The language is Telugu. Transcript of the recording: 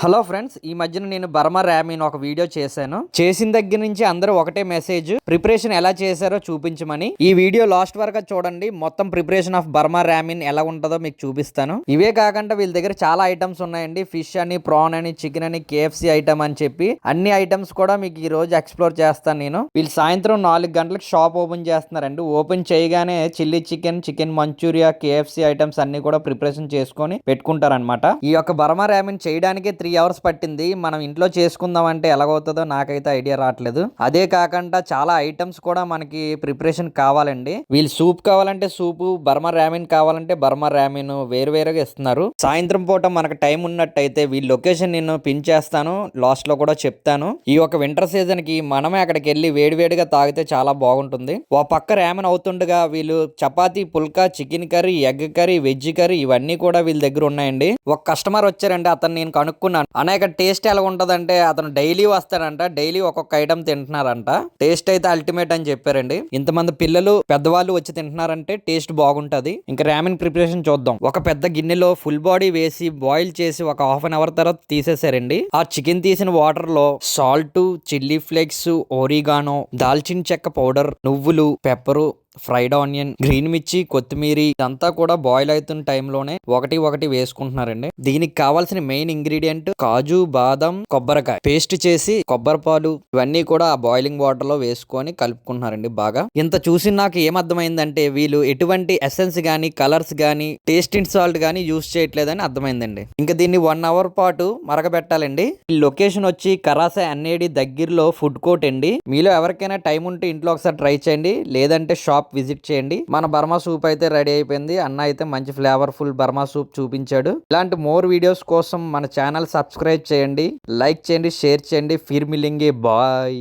హలో ఫ్రెండ్స్, ఈ మధ్యన నేను బర్మా ర్యామీన్ ఒక వీడియో చేశాను. చేసిన దగ్గర నుంచి అందరూ ఒకటే మెసేజ్, ప్రిపరేషన్ ఎలా చేశారో చూపించమని. ఈ వీడియో లాస్ట్ వరకు చూడండి. మొత్తం ప్రిపరేషన్ ఆఫ్ బర్మా ర్యామీన్ ఎలా ఉంటుందో మీకు చూపిస్తాను. ఇవే కాకుండా వీళ్ళ దగ్గర చాలా ఐటమ్స్ ఉన్నాయండి. ఫిష్ అని, ప్రాన్ అని, చికెన్ అని, కేఎఫ్సి ఐటమ్ అని చెప్పి అన్ని ఐటమ్స్ కూడా మీకు ఈ రోజు ఎక్స్ప్లోర్ చేస్తాను నేను. వీళ్ళు సాయంత్రం 4 గంటలకు షాప్ ఓపెన్ చేస్తున్నారండి. ఓపెన్ చేయగానే chilli chicken, chicken manchuria, KFC items అన్ని కూడా ప్రిపరేషన్ చేసుకొని పెట్టుకుంటారనమాట. ఈ యొక్క బర్మా ర్యామీన్ చేయడానికి 3 అవర్స్ పట్టింది. మనం ఇంట్లో చేసుకుందాం అంటే ఎలాగవుతుందో నాకైతే ఐడియా రావట్లేదు. అదే కాకుండా చాలా ఐటమ్స్ కూడా మనకి ప్రిపరేషన్ కావాలండి. వీళ్ళు సూప్ కావాలంటే సూపు, బర్మా ర్యామీన్ కావాలంటే బర్మా ర్యామీన్ వేరువేరుగా ఇస్తున్నారు. సాయంత్రం పూట మనకు టైం ఉన్నట్టయితే వీళ్ళ లొకేషన్ నేను పిన్ చేస్తాను, లాస్ట్ లో కూడా చెప్తాను. ఈ ఒక వింటర్ సీజన్ కి మనమే అక్కడికి వెళ్ళి వేడివేడిగా తాగితే చాలా బాగుంటుంది. ఓ పక్క ర్యామన్ అవుతుండగా వీళ్ళు chapati, phulka, chicken curry, egg curry, veg curry ఇవన్నీ కూడా వీళ్ళ దగ్గర ఉన్నాయండి. ఒక కస్టమర్ వచ్చారండి, అతను నేను కనుక్కున్నాను. అనేక టేస్ట్ ఎలా ఉంటదంటే అతను డైలీ వస్తాడంట, డైలీ ఒక్కొక్క ఐటమ్ తింటున్నారంట. టేస్ట్ అయితే అల్టిమేట్ అని చెప్పారండి. ఇంతమంది పిల్లలు పెద్దవాళ్ళు వచ్చి తింటున్నారంటే టేస్ట్ బాగుంటది. ఇంకా ర్యామన్ ప్రిపరేషన్ చూద్దాం. ఒక పెద్ద గిన్నెలో ఫుల్ బాడీ వేసి బాయిల్ చేసి ఒక హాఫ్ అన్ అవర్ తర్వాత తీసేసారండి. ఆ చికెన్ తీసిన వాటర్ లో సాల్ట్, చిల్లీ ఫ్లేక్స్, ఓరిగానో, దాల్చిన చెక్క పౌడర్, నువ్వులు, పెప్పరు, ఫ్రైడ్ ఆనియన్, గ్రీన్ మిర్చి, కొత్తిమీర ఇదంతా కూడా బాయిల్ అవుతున్న టైంలోనే ఒకటి వేసుకుంటున్నారండి. దీనికి కావాల్సిన మెయిన్ ఇంగ్రీడియంట్ కాజు, బాదం, కొబ్బరికాయ పేస్ట్ చేసి కొబ్బరి పాలు ఇవన్నీ కూడా ఆ బాయిలింగ్ వాటర్ లో వేసుకొని కలుపుకుంటున్నారండి బాగా. ఇంత చూసి నాకు ఏమర్థమైందంటే వీళ్ళు ఎటువంటి ఎసెన్స్ గానీ, కలర్స్ గానీ, టేస్టింగ్ సాల్ట్ గానీ యూస్ చేయట్లేదని అర్థమైందండి. ఇంకా దీన్ని 1 అవర్ పాటు మరగబెట్టాలండి. ఈ లొకేషన్ వచ్చి కరాసే అన్నేడి దగ్గరలో ఫుడ్ కోర్ట్ అండి. మీలో ఎవరికైనా టైం ఉంటే ఇంట్లో ఒకసారి ట్రై చేయండి, లేదంటే షాప్ విజిట్ చేయండి. మన బర్మా సూప్ అయితే రెడీ అయిపోయింది. అన్న అయితే మంచి ఫ్లేవర్ఫుల్ బర్మా సూప్ చూపించాడు. ఇలాంటి మోర్ వీడియోస్ కోసం మన ఛానల్ సబ్స్క్రైబ్ చేయండి, లైక్ చేయండి, షేర్ చేయండి. ఫిర్ మిలింగే, బాయ్.